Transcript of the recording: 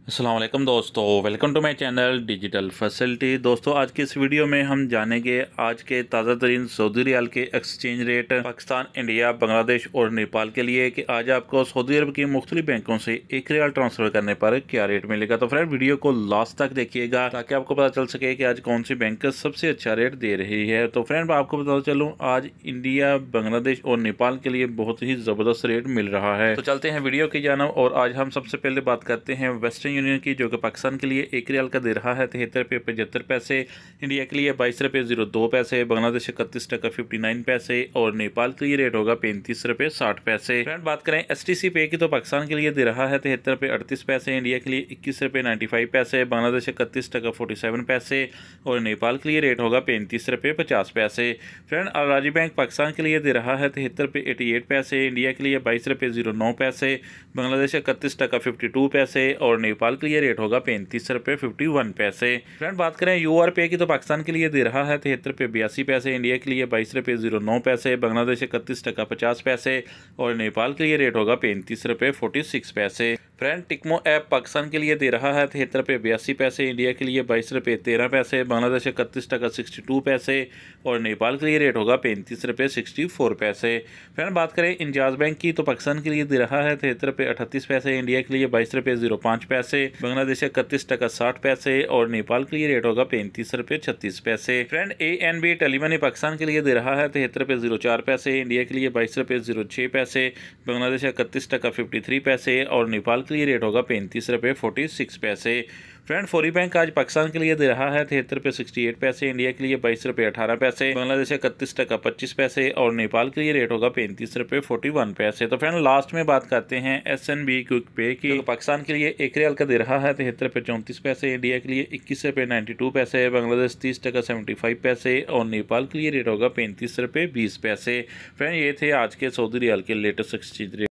अस्सलाम वालेकुम दोस्तों, welcome to my channel digital facility. दोस्तों आज के इस वीडियो में हम जानेंगे आज के ताज़ा तरीन सऊदी रियाल के exchange rate Pakistan, India, Bangladesh और नेपाल के लिए कि आज आपको सऊदी अरब की मुख्तलिफ बैंकों से एक रियाल ट्रांसफ़र करने पर क्या रेट मिलेगा। तो फ्रेंड वीडियो को लास्ट तक देखिएगा ताकि आपको पता चल सके कि आज कौन सी बैंक सबसे अच्छा रेट दे रही है। तो फ्रेंड आपको बता चलूँ, आज इंडिया, बांग्लादेश और नेपाल के लिए बहुत ही ज़बरदस्त रेट मिल रहा है। तो चलते हैं वीडियो की जानब और आज हम सबसे पहले बात करते हैं वेस्टर्न यूनियन की, जो कि पाकिस्तान के लिए एक रियाल का दे रहा है 73 रुपये 75 पैसे, इंडिया के लिए 22 रुपये 02 पैसे, बांग्लादेश 31 टका 59 पैसे और नेपाल के लिए रेट होगा 35 रुपये 60 पैसे। फ्रेंड बात करें STC पे की, तो पाकिस्तान के लिए दे रहा है 73 रुपये 38 पैसे, इंडिया के लिए 21 रुपये 95 पैसे, बांग्लादेश 31 टका 47 पैसे और नेपाल के लिए रेट होगा 35 रुपये 50 पैसे। फ्रेंड अल-राजी बैंक पाकिस्तान के लिए दे रहा है 73 रुपये 88 पैसे, इंडिया के लिए 22 रुपये 09 पैसे, बांग्लादेश 31 टका 52 पैसे और नेपाल के लिए रेट होगा 35 रुपये 51 पैसे। फ्रेंड बात करें URP की, तो पाकिस्तान के लिए दे रहा है 73 रुपये 82 पैसे, इंडिया के लिए 22 रुपये 09 पैसे, बांग्लादेश 31 टका 50 पैसे और नेपाल के लिए रेट होगा 35 रुपये 46 पैसे। फ्रेंड टिकमो ऐप पाकिस्तान के लिए दे रहा है 73 रुपये 82 पैसे, इंडिया के लिए 22 रुपये 13 पैसे, बांग्लादेश 31 टका 62 पैसे और नेपाल के लिए रेट होगा 35 रुपये 64 पैसे। फ्रेंड बात करें इंजाज बैंक की, तो पाकिस्तान के लिए दे रहा है 73 रुपये 38 पैसे, इंडिया के लिए 22 रुपये 05 पैसे, बांग्लादेश 31 टका 60 पैसे और नेपाल के लिए रेट होगा 35 रुपये 36 पैसे। फ्रेंड ANB टेलीमनी पाकिस्तान के लिए दे रहा है 73 रुपये 04 पैसे, इंडिया के लिए 22 रुपये 06 पैसे, बांग्लादेश 31 टका 53 पैसे और नेपाल के लिए रेट होगा 35 रुपये 46 पैसे। फ्रेंड फौरी बैंक आज पाकिस्तान के लिए दे रहा है 73 रुपये 68 पैसे, इंडिया के लिए 22 रुपये 18 पैसे, बांग्लादेश 31 टका 25 पैसे और नेपाल के लिए रेट होगा 35 रुपये 41 पैसे। तो फ्रेंड लास्ट में बात करते हैं SNB क्विक पे की, तो पाकिस्तान के लिए एक रियाल का दे रहा है 73 रुपये 34 पैसे, इंडिया के लिए 21 रुपये 92 पैसे, बांग्लादेश 30 टका 75 पैसे और नेपाल के लिए रेट होगा 35 रुपये 20 पैसे। फ्रेंड ये थे आज के सऊदी रियाल के लेटेस्ट एक्सचेंज रेट।